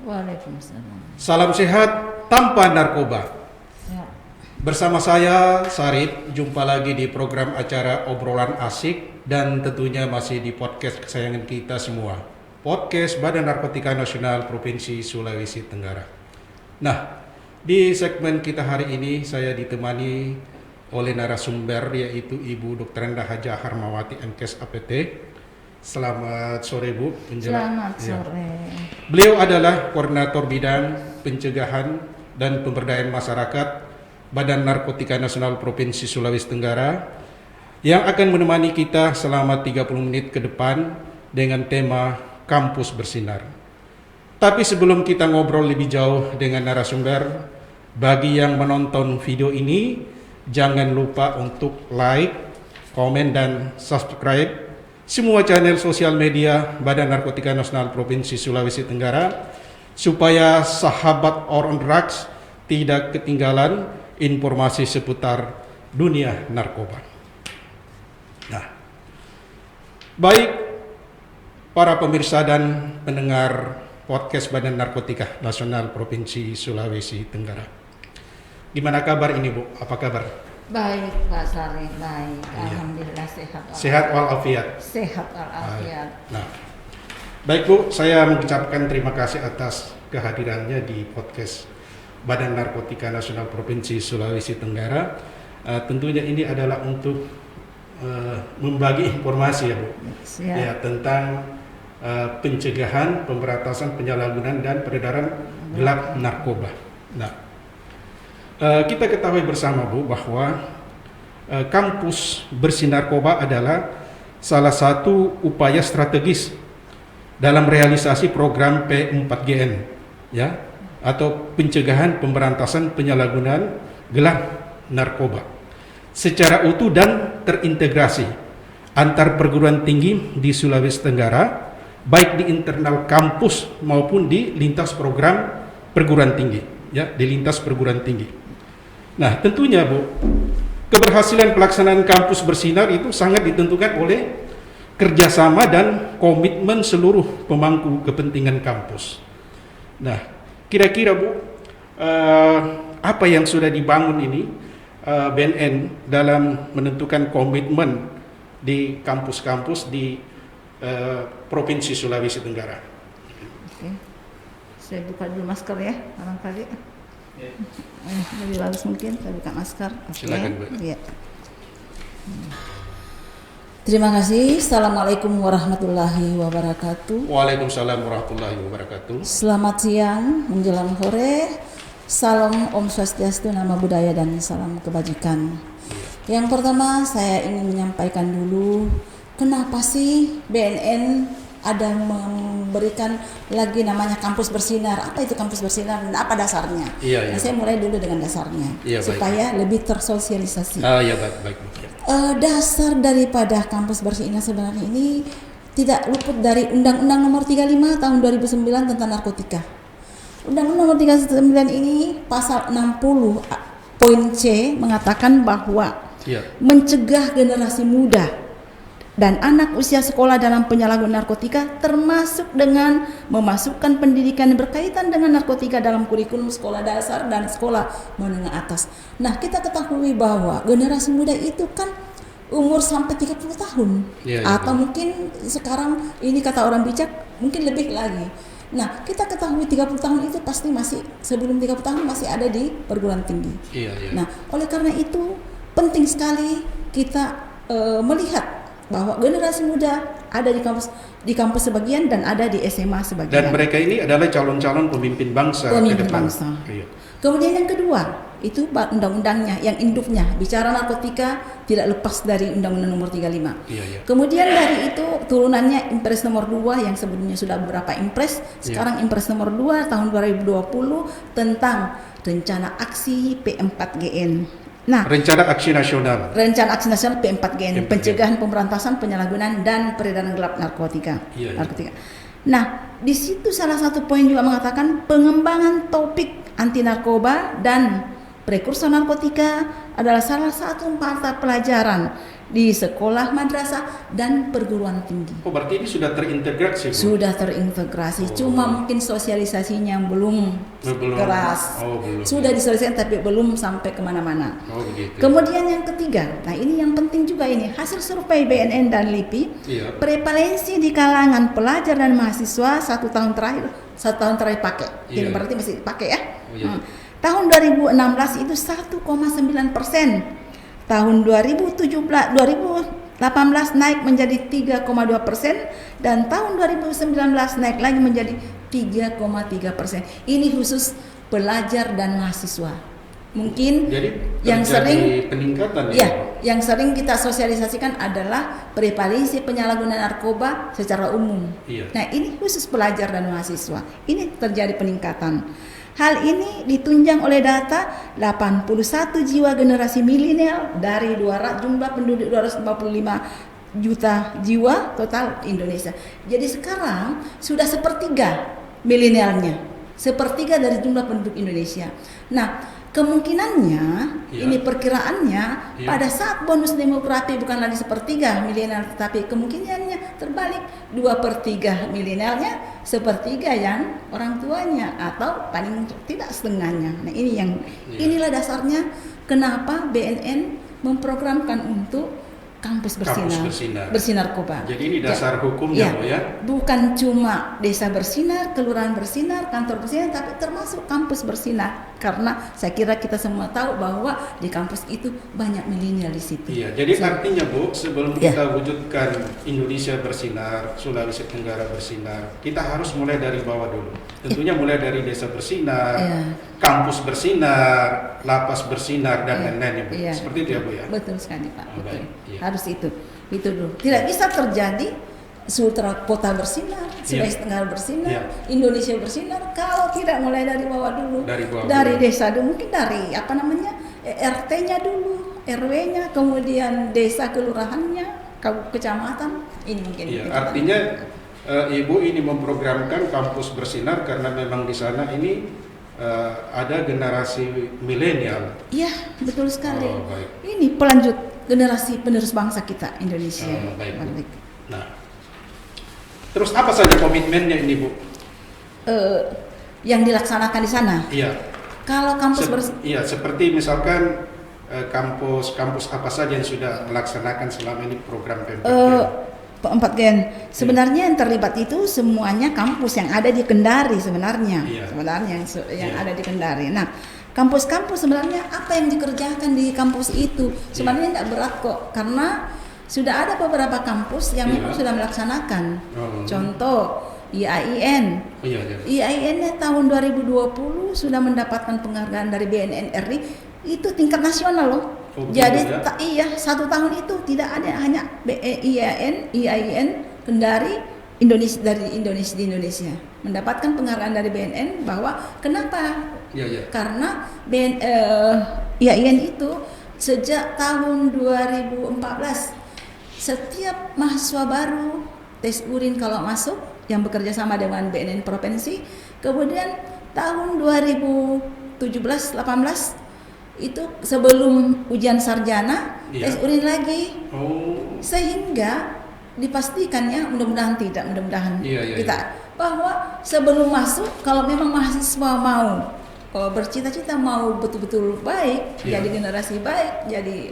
Waalaikumsalam. Salam sehat tanpa narkoba. Ya. Bersama saya Sarip, jumpa lagi di program acara obrolan asik dan tentunya masih di podcast kesayangan kita semua, podcast Badan Narkotika Nasional Provinsi Sulawesi Tenggara. Nah, di segmen kita hari ini saya ditemani oleh narasumber yaitu Ibu Dr. Endah Haja Harmawati MKes APT. Selamat sore Bu. Selamat sore. Beliau adalah Koordinator Bidang Pencegahan dan Pemberdayaan Masyarakat Badan Narkotika Nasional Provinsi Sulawesi Tenggara yang akan menemani kita selama 30 menit ke depan dengan tema Kampus Bersinar. Tapi sebelum kita ngobrol lebih jauh dengan narasumber, bagi yang menonton video ini jangan lupa untuk like, komen dan subscribe semua channel sosial media Badan Narkotika Nasional Provinsi Sulawesi Tenggara supaya sahabat on drugs tidak ketinggalan informasi seputar dunia narkoba. Nah, baik para pemirsa dan pendengar podcast Badan Narkotika Nasional Provinsi Sulawesi Tenggara. Gimana kabar ini Bu? Apa kabar? Baik Pak Sari, baik. Alhamdulillah sehat. Sehat walafiat. Sehat walafiat. Nah, baik Bu, saya mengucapkan terima kasih atas kehadirannya di podcast Badan Narkotika Nasional Provinsi Sulawesi Tenggara. Tentunya ini adalah untuk membagi informasi ya Bu, ya tentang pencegahan, pemberantasan penyalahgunaan dan peredaran gelap narkoba. Nah, kita ketahui bersama Bu bahwa kampus bersih narkoba adalah salah satu upaya strategis dalam realisasi program P4GN ya, atau pencegahan pemberantasan penyalahgunaan gelap narkoba secara utuh dan terintegrasi antar perguruan tinggi di Sulawesi Tenggara, baik di internal kampus maupun di lintas program perguruan tinggi ya, di lintas perguruan tinggi. Nah, tentunya Bu, keberhasilan pelaksanaan kampus bersinar itu sangat ditentukan oleh kerjasama dan komitmen seluruh pemangku kepentingan kampus. Nah, kira-kira Bu, apa yang sudah dibangun ini BNN dalam menentukan komitmen di kampus-kampus di Provinsi Sulawesi Tenggara? Oke. Saya buka dulu masker ya, barangkali. Lebih bagus mungkin saya buka masker. Silakan Bu. Ya. Terima kasih. Assalamualaikum warahmatullahi wabarakatuh. Waalaikumsalam warahmatullahi wabarakatuh. Selamat siang menjelang sore. Salam Om Swastiastu, Nama Budaya dan salam kebajikan. Yang pertama saya ingin menyampaikan dulu kenapa sih BNN ada memberikan lagi namanya kampus bersinar. Apa itu kampus bersinar dan apa dasarnya? Nah, saya mulai dulu dengan dasarnya supaya lebih tersosialisasi. Ya baik. Dasar daripada kampus bersinar sebenarnya ini tidak luput dari Undang-Undang Nomor 35 Tahun 2009 tentang narkotika. Undang-Undang Nomor 39 ini pasal 60 poin C mengatakan bahwa mencegah generasi muda dan anak usia sekolah dalam penyalahgunaan narkotika, termasuk dengan memasukkan pendidikan yang berkaitan dengan narkotika dalam kurikulum sekolah dasar dan sekolah menengah atas. Nah, kita ketahui bahwa generasi muda itu kan umur sampai 30 tahun atau mungkin sekarang ini kata orang bijak mungkin lebih lagi. Nah, kita ketahui 30 tahun itu pasti masih, sebelum 30 tahun masih ada di perguruan tinggi. Nah, oleh karena itu penting sekali kita melihat bahwa generasi muda ada di kampus sebagian dan ada di SMA sebagian. Dan mereka ini adalah calon-calon pemimpin bangsa ke depan. Kemudian yang kedua, itu undang-undangnya yang induknya bicara narkotika tidak lepas dari Undang-Undang Nomor 35. Kemudian dari itu turunannya Impres Nomor 2 yang sebelumnya sudah beberapa Impres, sekarang Impres Nomor 2 tahun 2020 tentang rencana aksi P4GN. Nah, Rencana Aksi Nasional P4GN, pencegahan, pemberantasan, penyalahgunaan dan peredaran gelap narkotika. Nah, di situ salah satu poin juga mengatakan pengembangan topik anti narkoba dan prekursor narkotika adalah salah satu mata pelajaran di sekolah, madrasah, dan perguruan tinggi. Oh, berarti ini sudah terintegrasi, Bu? Sudah terintegrasi, cuma mungkin sosialisasinya belum keras. Belum. Sudah disosialisasikan tapi belum sampai kemana-mana. Oh, begitu. Kemudian yang ketiga, nah ini yang penting juga ini, hasil survei BNN dan LIPI, prevalensi di kalangan pelajar dan mahasiswa satu tahun terakhir pakai. Jadi berarti masih pakai ya. Tahun 2016 itu 1,9%. Tahun 2018 naik menjadi 3,2% dan tahun 2019 naik lagi menjadi 3,3%. Ini khusus pelajar dan mahasiswa. Mungkin jadi yang sering peningkatan yang sering kita sosialisasikan adalah prevalensi penyalahgunaan narkoba secara umum. Nah, ini khusus pelajar dan mahasiswa. Ini terjadi peningkatan. Hal ini ditunjang oleh data 81 jiwa generasi milenial dari jumlah penduduk 245 juta jiwa total Indonesia. Jadi sekarang sudah sepertiga milenialnya, sepertiga dari jumlah penduduk Indonesia. Nah, kemungkinannya, ini perkiraannya, pada saat bonus demografi bukan lagi sepertiga milenial, tapi kemungkinannya terbalik, 2/3 milenialnya, sepertiga yang orang tuanya, atau paling tidak setengahnya. Nah, inilah dasarnya kenapa BNN memprogramkan untuk kampus bersinarkoba. Jadi ini dasar hukumnya, Bu, ya? Bukan cuma desa bersinar, kelurahan bersinar, kantor bersinar, tapi termasuk kampus bersinar. Karena saya kira kita semua tahu bahwa di kampus itu banyak milenial di situ. Iya, jadi artinya, Bu, sebelum kita wujudkan Indonesia bersinar, Sulawesi Tenggara bersinar, kita harus mulai dari bawah dulu. Tentunya mulai dari desa bersinar, kampus bersinar, lapas bersinar, dan lain-lain, Bu. Seperti itu ya, Bu, ya? Betul sekali, Pak. Betul. Harus itu dulu. Tidak bisa terjadi Sumatera Kota bersinar, Sulawesi Tenggara bersinar, Indonesia bersinar kalau tidak mulai dari bawah dulu. Dari desa dulu, mungkin dari RT-nya dulu, RW-nya, kemudian desa kelurahannya, kecamatan. Ini mungkin. Artinya Ibu ini memprogramkan kampus bersinar karena memang di sana ini ada generasi milenial. Iya, betul sekali. Baik. Ini pelanjut generasi penerus bangsa kita Indonesia. Baik. Nah, terus apa saja komitmennya ini, Bu? Yang dilaksanakan di sana. Iya. Kalau kampus seperti misalkan kampus apa saja yang sudah melaksanakan selama ini program P4 Gen. Sebenarnya yang terlibat itu semuanya kampus yang ada di Kendari sebenarnya. Yang ada di Kendari. Nah, kampus-kampus sebenarnya apa yang dikerjakan di kampus itu sebenarnya tidak berat kok, karena sudah ada beberapa kampus yang memang sudah melaksanakan. Contoh IAIN. IAIN-nya tahun 2020 sudah mendapatkan penghargaan dari BNN RI, itu tingkat nasional loh. Jadi satu tahun itu tidak ada hanya IAIN Kendari di Indonesia mendapatkan penghargaan dari BNN bahwa kenapa? Karena IAIN itu sejak tahun 2014 setiap mahasiswa baru tes urin kalau masuk yang bekerja sama dengan BNN provinsi, kemudian tahun 2017-18 itu sebelum ujian sarjana tes urin lagi, sehingga dipastikan mudah-mudahan kita bahwa sebelum masuk kalau memang mahasiswa mau bercita-cita mau betul-betul baik, jadi generasi baik, jadi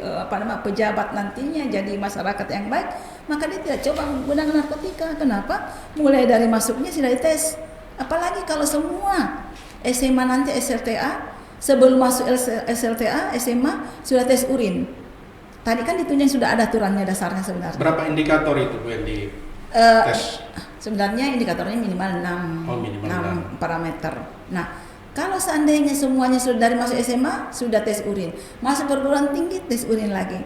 pejabat nantinya, jadi masyarakat yang baik, maka dia tidak coba menggunakan narkotika. Kenapa? Mulai dari masuknya sudah dites. Apalagi kalau semua SMA nanti SLTA, sebelum masuk SLTA, SMA sudah tes urin. Tadi kan ditunjuk sudah ada aturannya dasarnya sebenarnya. Berapa indikator itu Bu yang di tes? Sebenarnya indikatornya minimal 6 parameter. Nah, kalau seandainya semuanya sudah dari masuk SMA sudah tes urin, masuk perguruan tinggi tes urin lagi,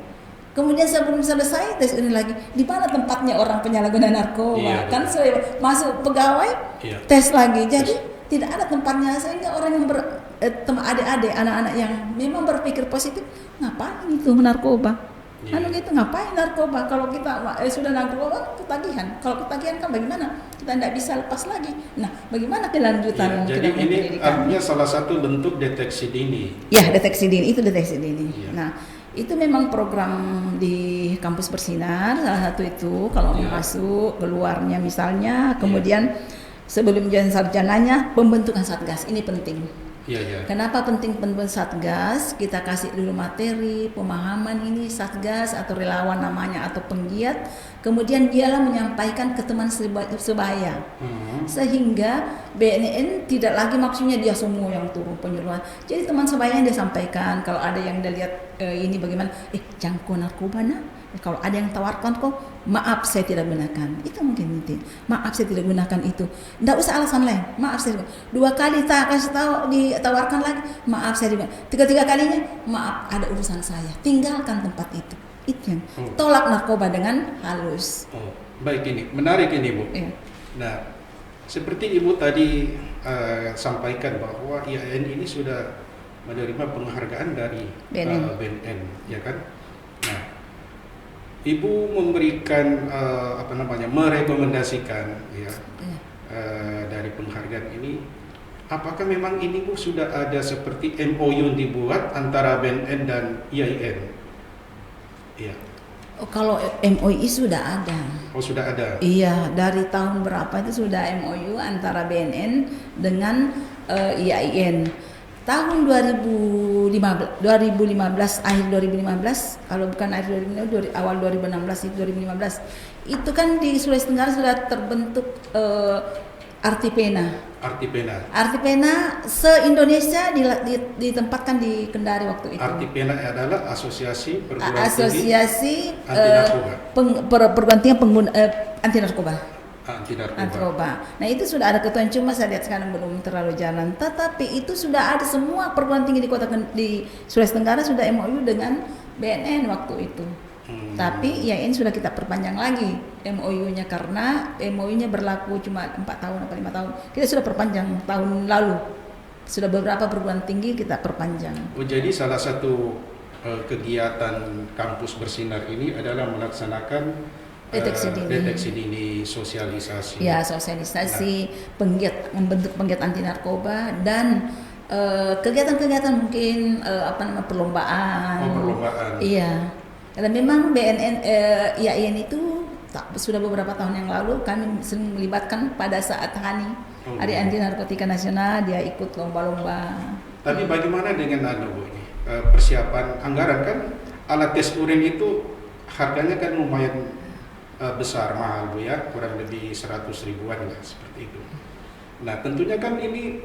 kemudian sebelum selesai tes urin lagi, di mana tempatnya orang penyalahguna narkoba? Kan masuk pegawai tes lagi, jadi tidak ada tempatnya, sehingga orang yang adik-adik, anak-anak yang memang berpikir positif, ngapain itu narkoba? Iya. Anu gitu, ngapain narkoba? Kalau kita sudah narkoba ketagihan. Kalau ketagihan kan bagaimana? Kita tidak bisa lepas lagi. Nah, bagaimana kelanjutan? Jadi kita ini pendidikan? artinya salah satu bentuk deteksi dini. Ya, deteksi dini, itu deteksi dini. Iya. Nah, itu memang program di kampus bersinar, salah satu itu kalau Iya. masuk, keluarnya misalnya, kemudian sebelum jalan sarjananya, pembentukan satgas, ini penting. Iya, iya. Kenapa penting pembentukan satgas? Kita kasih dulu materi, pemahaman ini satgas atau relawan namanya atau penggiat, kemudian dialah menyampaikan ke teman sebaya. Sehingga BNN tidak lagi maksudnya dia semua yang turun penyuluhan. Jadi teman sebayanya dia sampaikan kalau ada yang dia lihat ini bagaimana, jangkau narkoba nah. Kalau ada yang tawarkan kok, maaf saya tidak gunakan. Itu mungkin penting. Maaf saya tidak gunakan itu. Tidak usah alasan lain. Maaf saya tidak. 2 kali tak kasih tahu ditawarkan lagi. Maaf saya tidak. 3 kalinya, maaf ada urusan saya. Tinggalkan tempat itu. Itu yang tolak narkoba dengan halus. Oh, baik, ini menarik ini Bu. Ya. Nah, seperti Ibu tadi sampaikan bahwa IAIN ini sudah menerima penghargaan dari BNN, ya kan? Nah, Ibu memberikan merekomendasikan ya dari penghargaan ini. Apakah memang ini Bu sudah ada seperti MOU dibuat antara BNN dan IAIN? Iya. Oh, kalau MOU sudah ada. Oh, sudah ada. Iya, dari tahun berapa itu sudah MOU antara BNN dengan IAIN. Tahun 2015, akhir 2015, kalau bukan akhir 2015, awal 2016 itu 2015. Itu kan di Sulawesi Tenggara sudah terbentuk Artipena. Artipena se-Indonesia ditempatkan di Kendari waktu itu. Artipena adalah asosiasi perguruan tinggi perguruan tinggi anti narkoba. Nah itu sudah ada ketuaan, cuma saya lihat sekarang belum terlalu jalan. Tetapi itu sudah ada semua perguruan tinggi di Sulawesi Tenggara sudah MOU dengan BNN waktu itu. Tapi IAIN sudah kita perpanjang lagi MOU-nya karena MOU-nya berlaku cuma 4 tahun atau 5 tahun. Kita sudah perpanjang tahun lalu. Sudah beberapa perguruan tinggi kita perpanjang. Oh, jadi salah satu kegiatan kampus bersinar ini adalah melaksanakan deteksi dini, sosialisasi. Ya, sosialisasi, membentuk penggiat anti narkoba dan kegiatan-kegiatan mungkin perlombaan. Oh, perlombaan. Iya. Karena memang BNN IAIN itu sudah beberapa tahun yang lalu kami sering melibatkan pada saat HANI, Hari Anti Narkotika Nasional, dia ikut lomba-lomba. Tapi bagaimana dengan persiapan anggaran? Kan alat tes urin itu harganya kan lumayan besar, mahal Bu ya, kurang lebih 100 ribuan lah seperti itu. Nah tentunya kan ini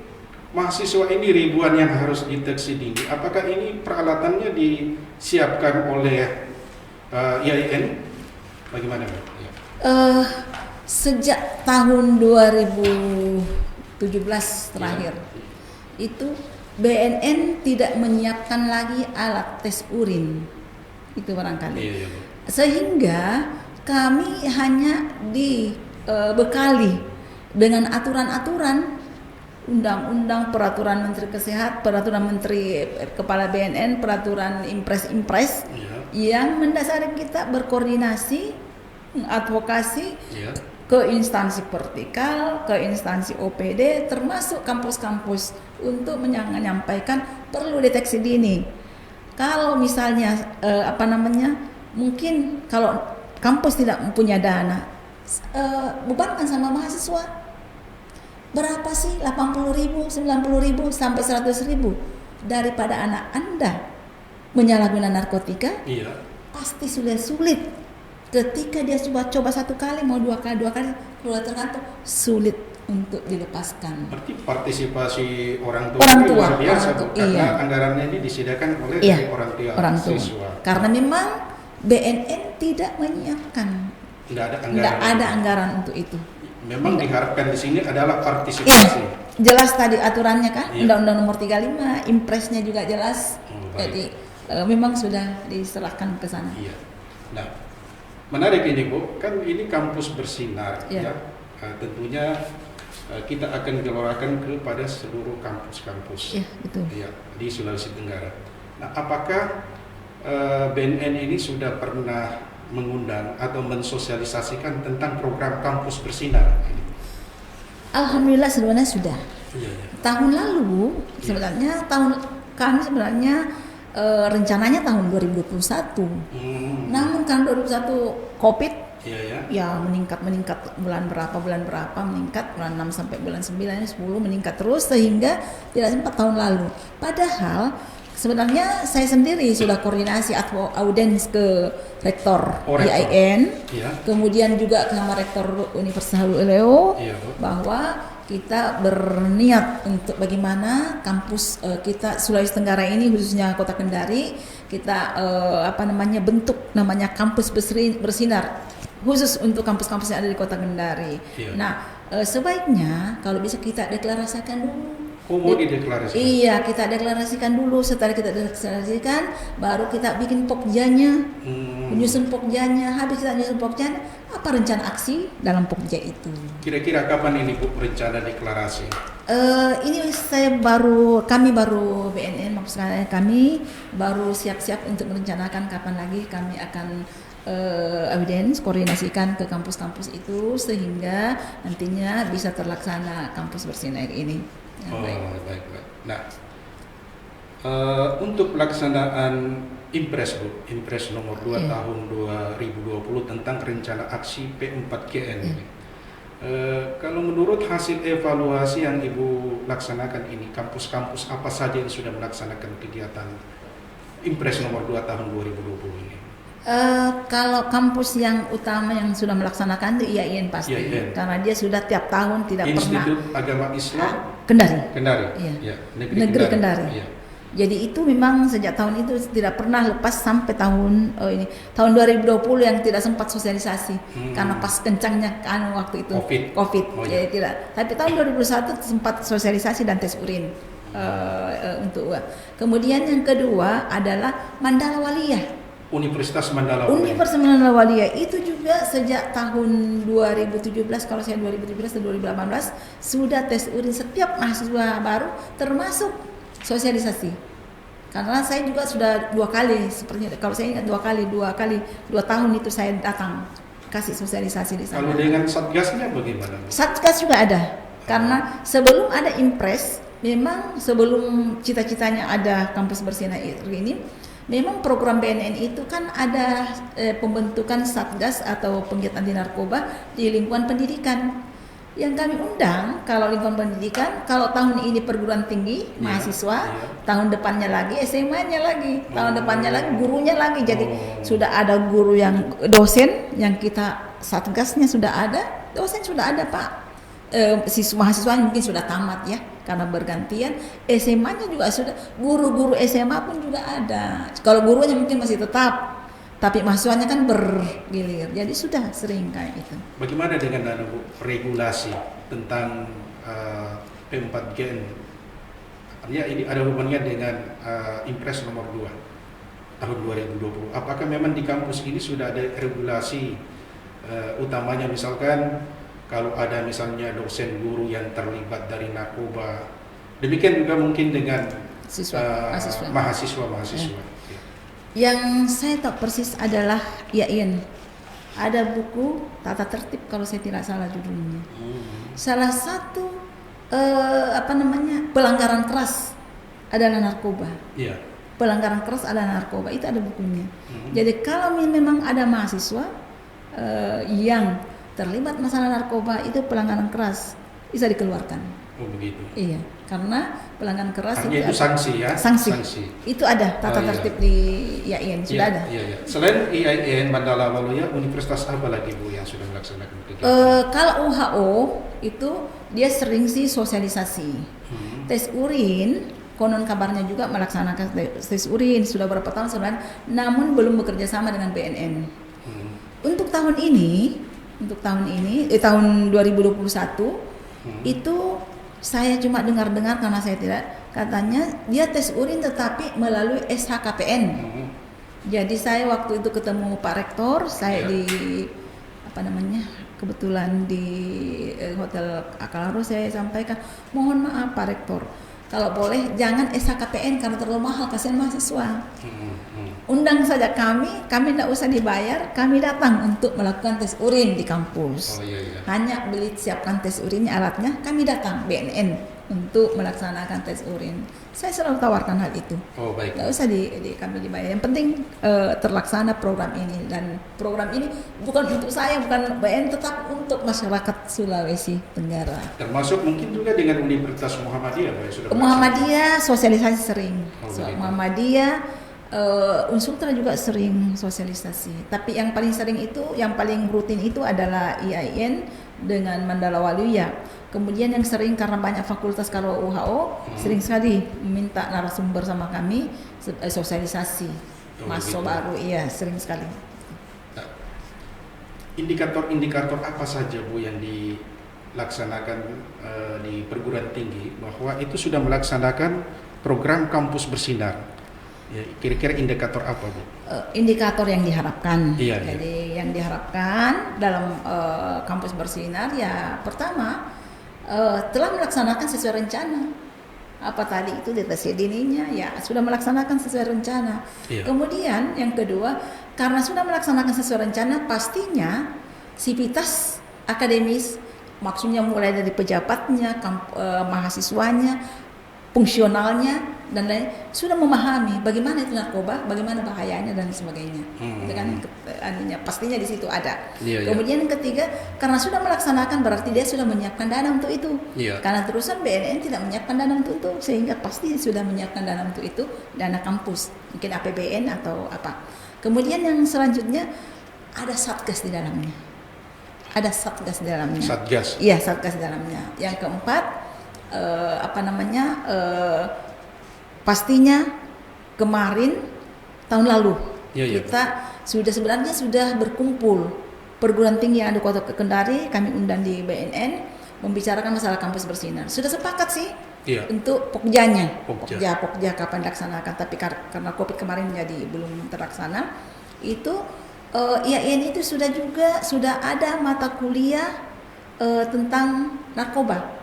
mahasiswa ini ribuan yang harus deteksi dini. Apakah ini peralatannya disiapkan oleh IAIN? Bagaimana Bu? Ya. Sejak tahun 2017 terakhir itu BNN tidak menyiapkan lagi alat tes urin itu barangkali. Iya, Sehingga kami hanya dibekali dengan aturan-aturan undang-undang, peraturan Menteri Kesehatan, peraturan Menteri Kepala BNN, peraturan impres yang mendasari kita berkoordinasi, advokasi ke instansi vertikal, ke instansi OPD, termasuk kampus-kampus untuk menyampaikan perlu deteksi dini. Kalau misalnya mungkin kalau kampus tidak mempunyai dana, bebankan sama mahasiswa. Berapa sih 80.000, 90.000 sampai 100.000 daripada anak Anda menyalahgunakan narkotika? Iya. Pasti sudah sulit. Ketika dia coba 1 kali, mau 2 kali, kalau tergantung sulit untuk dilepaskan. Berarti partisipasi orang tua luar biasa, karena iya. anggarannya ini disediakan oleh orang tua siswa. Karena memang BNN tidak menyiapkan. Tidak ada anggaran untuk itu. Memang diharapkan di sini adalah partisipasi. Iya, jelas tadi aturannya kan, Undang-Undang Nomor 35, impresnya juga jelas. Jadi memang sudah diserahkan ke sana. Iya. Nah, menarik ini Bu, kan ini kampus bersinar ya. Tentunya kita akan gelorakan kepada seluruh kampus-kampus. Iya, betul. Ya, di Sulawesi Tenggara. Nah, apakah BNN ini sudah pernah mengundang atau mensosialisasikan tentang program kampus bersinar? Alhamdulillah sebenarnya sudah. Iya, iya. Tahun lalu sebenarnya kami sebenarnya rencananya tahun 2021. Namun kan 2021 Covid Iya, ya. ya meningkat bulan berapa meningkat bulan 6 sampai bulan 9 10 meningkat terus sehingga tidak sempat tahun lalu. Padahal sebenarnya saya sendiri sudah koordinasi atau audiens ke rektor IAIN, Iya. kemudian juga sama rektor Universitas Halu Oleo Iya, Bu. bahwa kita berniat untuk bagaimana kampus kita Sulawesi Tenggara ini khususnya Kota Kendari kita bentuk namanya kampus bersinar khusus untuk kampus-kampus yang ada di Kota Kendari. Iya. Nah, sebaiknya kalau bisa kita deklarasikan dulu. Mau dideklarasikan? Iya, kita deklarasikan dulu. Setelah kita deklarasikan, baru kita bikin pokjanya, menyusun pokjanya. Habis kita menyusun pokjanya, apa rencana aksi dalam pokja itu? Kira-kira kapan ini Bu rencana deklarasi? Ini kami baru BNN maksudnya kami baru siap-siap untuk merencanakan kapan lagi kami akan evidence koordinasikan ke kampus-kampus itu sehingga nantinya bisa terlaksana kampus bersinar ini. Baik. Nah, untuk pelaksanaan Impres Bu, Impres nomor 2 tahun 2020 tentang rencana aksi P4GN ini. Kalau menurut hasil evaluasi yang Ibu laksanakan ini, kampus-kampus apa saja yang sudah melaksanakan kegiatan Impres nomor 2 tahun 2020 ini? Kalau kampus yang utama yang sudah melaksanakan itu IAIN pasti, karena dia sudah tiap tahun tidak Institut pernah. Agama Islam Kendari. Iya. Ya, Negeri Kendari. Iya. Jadi itu memang sejak tahun itu tidak pernah lepas sampai tahun 2020 yang tidak sempat sosialisasi karena pas kencangnya kan waktu itu COVID. Jadi tidak. Tapi tahun 2021 sempat sosialisasi dan tes urin untuk Kemudian yang kedua adalah Mandala Waliyah. Universitas Mandala Waliyah itu juga sejak tahun 2017 kalau saya 2017 atau 2018 sudah tes urin setiap mahasiswa baru termasuk sosialisasi. Karena saya juga sudah 2 kali sepertinya kalau saya ingat 2 tahun itu saya datang kasih sosialisasi di sana. Kalau dengan satgasnya bagaimana? Satgas juga ada. Karena sebelum ada Impres, memang sebelum cita-citanya ada kampus bersinar ini memang program BNN itu kan ada pembentukan satgas atau penggiat anti narkoba di lingkungan pendidikan. Yang kami undang kalau lingkungan pendidikan, kalau tahun ini perguruan tinggi mahasiswa, tahun depannya lagi SMA-nya lagi, tahun depannya lagi gurunya lagi. Jadi sudah ada guru yang dosen yang kita satgasnya sudah ada, dosen sudah ada Pak. Mahasiswa mungkin sudah tamat ya karena bergantian, SMA-nya juga sudah, guru-guru SMA pun juga ada. Kalau gurunya mungkin masih tetap, tapi mahasiswanya kan bergilir, jadi sudah sering kayak itu. Bagaimana dengan regulasi tentang P4GN? Artinya ini ada hubungannya dengan Impres nomor 2 tahun 2020. Apakah memang di kampus ini sudah ada regulasi utamanya, misalkan kalau ada misalnya dosen guru yang terlibat dari narkoba, demikian juga mungkin dengan mahasiswa. Yang saya tahu persis adalah IAIN. Ada buku tata tertib kalau saya tidak salah judulnya. Salah satu pelanggaran keras adalah narkoba. Iya. Pelanggaran keras adalah narkoba, itu ada bukunya. Jadi kalau memang ada mahasiswa yang terlibat masalah narkoba, itu pelanggaran keras bisa dikeluarkan. Oh begitu. Iya, karena pelanggaran keras itu sanksi ya. Sanksi. Itu ada tata tertib di IAIN sudah ada. Iya. Selain IAIN Mandala Waliyah, universitas apa lagi Bu yang sudah melaksanakan kegiatan? Kalau UHO itu dia sering sih sosialisasi. Tes urin, konon kabarnya juga melaksanakan tes urin sudah berapa tahun sebenarnya, namun belum bekerja sama dengan BNN. Untuk tahun ini tahun 2021 itu saya cuma dengar-dengar karena saya tidak, katanya dia tes urin tetapi melalui SHKPN. Jadi saya waktu itu ketemu Pak Rektor, saya di kebetulan di Hotel Akalaro, saya sampaikan, mohon maaf Pak Rektor, kalau boleh jangan SHKPN karena terlalu mahal, kasihan mahasiswa. Undang saja kami tidak usah dibayar, kami datang untuk melakukan tes urin di kampus. Hanya beli siapkan tes urinnya, alatnya, kami datang BNN untuk melaksanakan tes urin. Saya selalu tawarkan hal itu. Baik. Nggak usah kami dibayar. Yang penting terlaksana program ini, dan program ini bukan untuk saya, bukan BNN, tetap untuk masyarakat Sulawesi Tenggara. Termasuk mungkin juga dengan Universitas Muhammadiyah, Pak, sudah. Muhammadiyah sosialisasi sering. Begitu. Muhammadiyah Unsultra juga sering sosialisasi. Tapi yang paling sering itu, yang paling rutin itu adalah IAIN dengan Mandala Waluya. Kemudian yang sering karena banyak fakultas, kalau UHO sering sekali meminta narasumber sama kami sosialisasi. Masuk baru, iya sering sekali. Indikator-indikator apa saja Bu yang dilaksanakan di perguruan tinggi bahwa itu sudah melaksanakan program kampus bersinar? Ya, kira-kira indikator apa Bu? Indikator yang diharapkan. Iya. Jadi yang diharapkan dalam kampus bersinar ya pertama telah melaksanakan sesuai rencana. Apa tadi itu deteksi dininya ya sudah melaksanakan sesuai rencana. Iya. Kemudian yang kedua, karena sudah melaksanakan sesuai rencana, pastinya sivitas akademis, maksudnya mulai dari pejabatnya, mahasiswanya, fungsionalnya dan lain sudah memahami bagaimana itu narkoba, bagaimana bahayanya dan sebagainya. Itu kan pastinya di situ ada. Iya, Kemudian yang ketiga, karena sudah melaksanakan berarti dia sudah menyiapkan dana untuk itu. Iya. Karena terusan BNN tidak menyiapkan dana untuk itu, sehingga pasti sudah menyiapkan dana untuk itu, dana kampus, mungkin APBN atau apa. Kemudian yang selanjutnya ada satgas di dalamnya. Ada satgas di dalamnya. Satgas. Iya, satgas di dalamnya. Yang keempat pastinya kemarin tahun lalu kita sebenarnya sudah berkumpul perguruan tinggi yang ada Kota Kendari, kami undang di BNN membicarakan masalah kampus bersinar. Sudah sepakat sih untuk Pokjanya. Pokja kapan dilaksanakan, tapi karena Covid kemarin jadi belum terlaksana. Itu IAIN itu sudah ada mata kuliah tentang narkoba.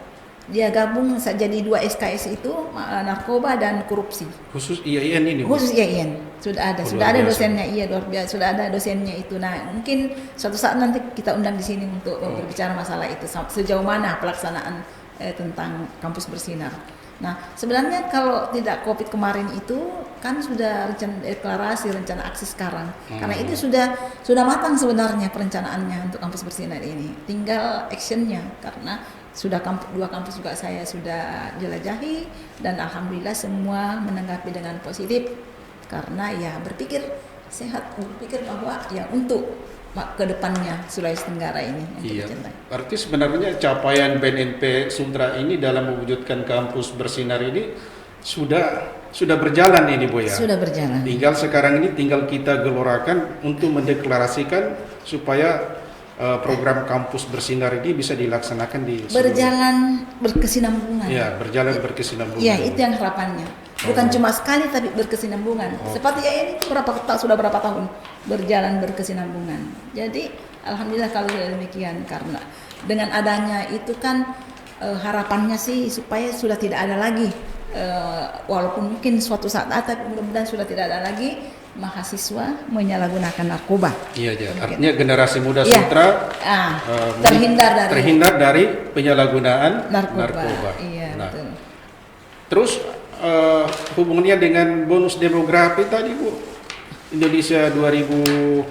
Dia gabung jadi 2 SKS itu narkoba dan korupsi. Khusus IAIN ini? Khusus IAIN sudah ada dosennya, luar biasa, sudah ada dosennya itu. Nah mungkin suatu saat nanti kita undang di sini untuk berbicara masalah itu sejauh mana pelaksanaan tentang kampus bersinar. Nah sebenarnya kalau tidak Covid kemarin itu kan sudah deklarasi rencana aksi sekarang, karena itu sudah matang sebenarnya perencanaannya untuk kampus bersinar ini. Tinggal actionnya, karena sudah 2 kampus juga saya sudah jelajahi dan alhamdulillah semua menanggapi dengan positif, karena ya berpikir bahwa ya untuk kedepannya Sulawesi Tenggara ini. Iya. Berarti sebenarnya capaian BNNP Sultra ini dalam mewujudkan kampus bersinar ini sudah berjalan ini Bu ya. Sudah berjalan. Sekarang ini tinggal kita gelorakan untuk mendeklarasikan supaya program kampus bersinar ini bisa dilaksanakan di berjalan berkesinambungan. Ya, berjalan berkesinambungan. Ya, itu yang harapannya. Bukan cuma sekali tapi berkesinambungan. Seperti ini sudah berapa tahun berjalan berkesinambungan. Jadi alhamdulillah kalau demikian, karena dengan adanya itu kan harapannya sih supaya sudah tidak ada lagi walaupun mungkin suatu saat tapi mudah-mudahan sudah tidak ada lagi mahasiswa menyalahgunakan narkoba. Iya. Artinya generasi muda Sultra terhindar dari penyalahgunaan narkoba. Iya, betul. Terus hubungannya dengan bonus demografi tadi Bu, Indonesia 2030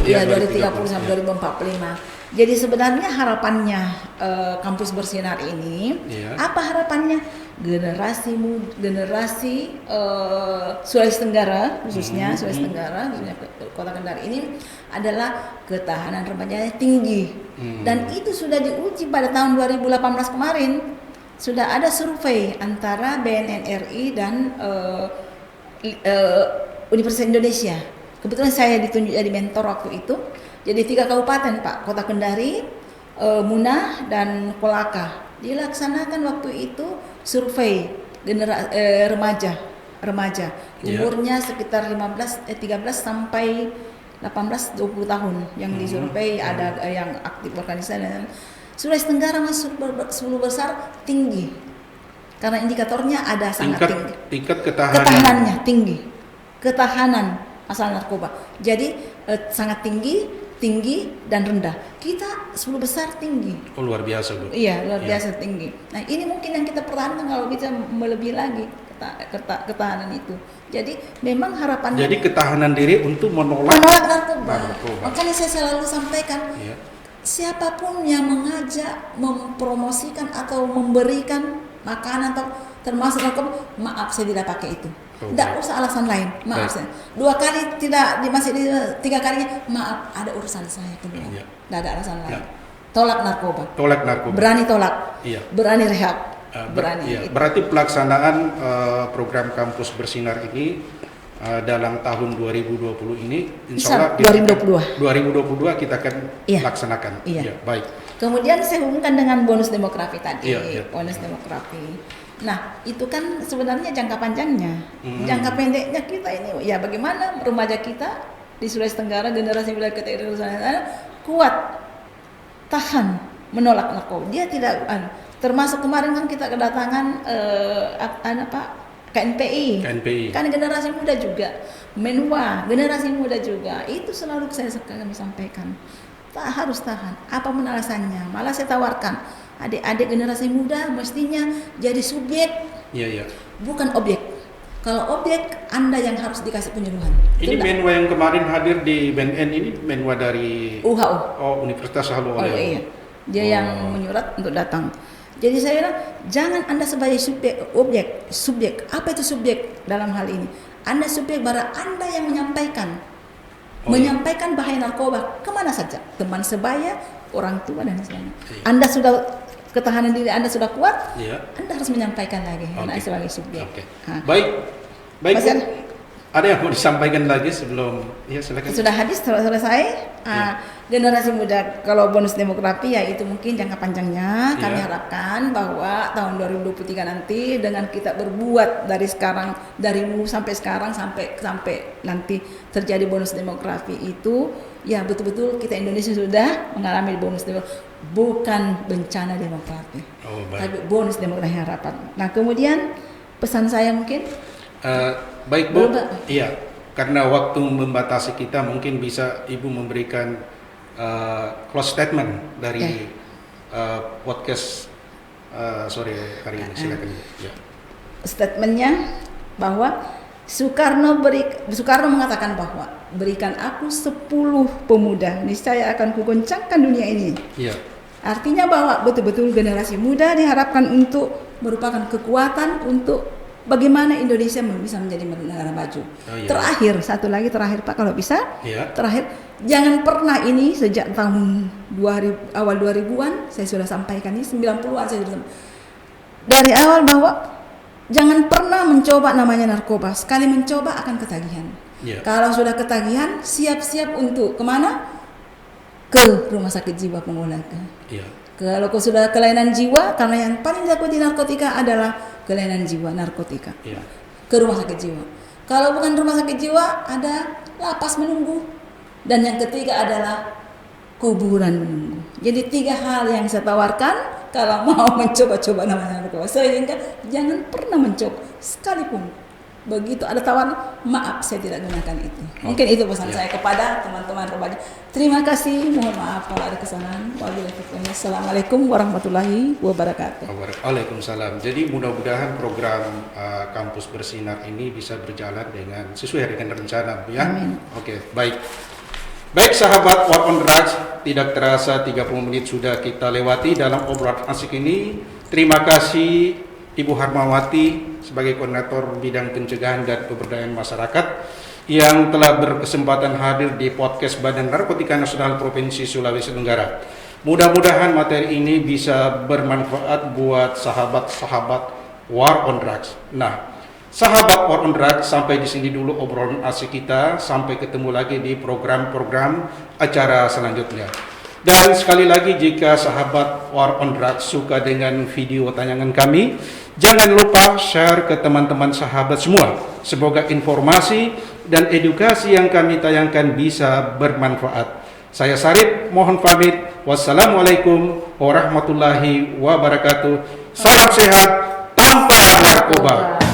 ya 2030 sampai 2045. Jadi sebenarnya harapannya kampus bersinar ini apa harapannya? Generasi Sulawesi Tenggara khususnya Kota Kendari ini adalah ketahanan remajanya tinggi. Dan itu sudah diuji pada tahun 2018 kemarin. Sudah ada survei antara BNN RI dan Universitas Indonesia. Kebetulan saya ditunjuk jadi mentor waktu itu. Jadi 3 kabupaten Pak, Kota Kendari, Munah dan Kolaka. Dilaksanakan waktu itu survei remaja umurnya sekitar 13 sampai 18-20 tahun yang disurvei. Ada yang aktif organisasi Sulawesi Tenggara masuk 10 besar tinggi. Karena indikatornya ada sangat tinggi. Tingkat ketahanan. Ketahanannya tinggi. Ketahanan masalah narkoba. Jadi sangat tinggi dan rendah. Kita 10 besar tinggi. Oh, luar biasa, Bu. Iya, luar biasa tinggi. Nah, ini mungkin yang kita pertahankan kalau bisa melebihi lagi ketahanan itu. Jadi memang harapannya Jadi ketahanan diri untuk menolak narkoba. narkoba. Makanya saya selalu sampaikan, Iya. siapapun yang mengajak, mempromosikan atau memberikan makanan atau termasuk narkoba, maaf saya tidak pakai itu. Oh, Tidak baik. usah alasan lain, maaf Baik. saya. 2 kali tidak masih 3 kalinya, maaf ada urusan saya kedua. Iya. Tidak ada alasan lain. Ya. Tolak narkoba. Tolak narkoba. Berani tolak. Iya. Berani rehab. Iya. Berani. Berarti pelaksanaan program Kampus Bersinar ini dalam tahun 2020 ini insya Allah 2022 kita akan Iya. laksanakan. Iya. Ya, baik. Kemudian saya hubungkan dengan bonus demografi tadi, Iya, iya. bonus demografi. Nah, itu kan sebenarnya jangka panjangnya. Jangka pendeknya kita ini, ya bagaimana remaja kita di Sulawesi Tenggara, generasi muda kita di Sulawesi Tenggara kuat, tahan, menolak narkoba. Dia tidak, termasuk kemarin kan kita kedatangan KNPI. Kan generasi muda juga, Menwa, generasi muda juga. Itu selalu kami sampaikan. Harus tahan, apapun alasannya. Malah saya tawarkan, adik-adik generasi muda mestinya jadi subjek, Iya. bukan objek. Kalau objek, Anda yang harus dikasih penyuluhan. Ini Menwa yang kemarin hadir di BNN ini Menwa dari UHU. Oh, Universitas Halu Oh iya, dia yang menyurat untuk datang. Jadi saya bilang, jangan Anda sebagai subjek. Apa itu subjek dalam hal ini? Anda subjek bara Anda yang menyampaikan. Menyampaikan bahaya narkoba kemana saja, teman sebaya, orang tua dan sebagainya. Iya. Anda sudah ketahanan diri Anda sudah kuat, Iya. Anda harus menyampaikan lagi Anda sebagai subjek. Oke. Nah, Baik, Mas Bu. Yan? Ada yang mau disampaikan lagi sebelum ya silakan. sudah habis selesai. Generasi muda kalau bonus demografi ya itu mungkin jangka panjangnya kami Iya. harapkan bahwa tahun 2023 nanti dengan kita berbuat dari sekarang, dari dulu sampai sekarang sampai nanti terjadi bonus demografi itu ya betul-betul kita Indonesia sudah mengalami bonus demografi, bukan bencana demografi. Oh, baik. Tapi bonus demografi harapan. Nah, kemudian pesan saya mungkin Baik, Bu. Belum, Pak. Iya, karena waktu membatasi kita mungkin bisa Ibu memberikan close statement dari podcast sore hari ini. Silakan. Ya. Statementnya bahwa Soekarno mengatakan bahwa berikan aku 10 pemuda, niscaya akan kugoncangkan dunia ini. Iya. Artinya bahwa betul-betul generasi muda diharapkan untuk merupakan kekuatan untuk bagaimana Indonesia bisa menjadi negara maju. Oh, iya. Terakhir, satu lagi terakhir Pak kalau bisa. Iya. Terakhir, jangan pernah ini sejak tahun 2000, awal 2000-an saya sudah sampaikan ini 90-an saya sudah dari awal bahwa jangan pernah mencoba namanya narkoba. Sekali mencoba akan ketagihan. Iya. Kalau sudah ketagihan, siap-siap untuk kemana? Ke rumah sakit jiwa pemulihan. Iya. Kalau kau sudah kelainan jiwa, karena yang paling takut di narkotika adalah kelainan jiwa, narkotika. Iya. Ke rumah sakit jiwa. Kalau bukan rumah sakit jiwa, ada lapas menunggu. Dan yang ketiga adalah kuburan menunggu. Jadi 3 hal yang saya tawarkan kalau mau mencoba-coba namanya narkoba. Sehingga jangan pernah mencoba sekalipun. Begitu ada tawaran, maaf saya tidak gunakan itu. Mungkin itu pesan saya kepada teman-teman remaja. Terima kasih, mohon maaf kalau ada kesalahan. Wassalamualaikum warahmatullahi wabarakatuh. Waalaikumsalam. Jadi mudah-mudahan program Kampus Bersinar ini bisa berjalan dengan sesuai dengan rencana, Bu, ya. Amin. Oke, baik. Baik sahabat War on Drugs, tidak terasa 30 menit sudah kita lewati dalam obrolan asik ini. Terima kasih Ibu Harmawati sebagai koordinator bidang pencegahan dan pemberdayaan masyarakat yang telah berkesempatan hadir di podcast Badan Narkotika Nasional Provinsi Sulawesi Tenggara. Mudah-mudahan materi ini bisa bermanfaat buat sahabat-sahabat War on Drugs. Nah, sahabat War on Drugs, sampai di sini dulu obrolan asik kita. Sampai ketemu lagi di program-program acara selanjutnya. Dan sekali lagi, jika sahabat War on Drugs suka dengan video tayangan kami, jangan lupa share ke teman-teman sahabat semua. Semoga informasi dan edukasi yang kami tayangkan bisa bermanfaat. Saya Sarip, mohon pamit. Wassalamualaikum warahmatullahi wabarakatuh. Salam sehat tanpa narkoba.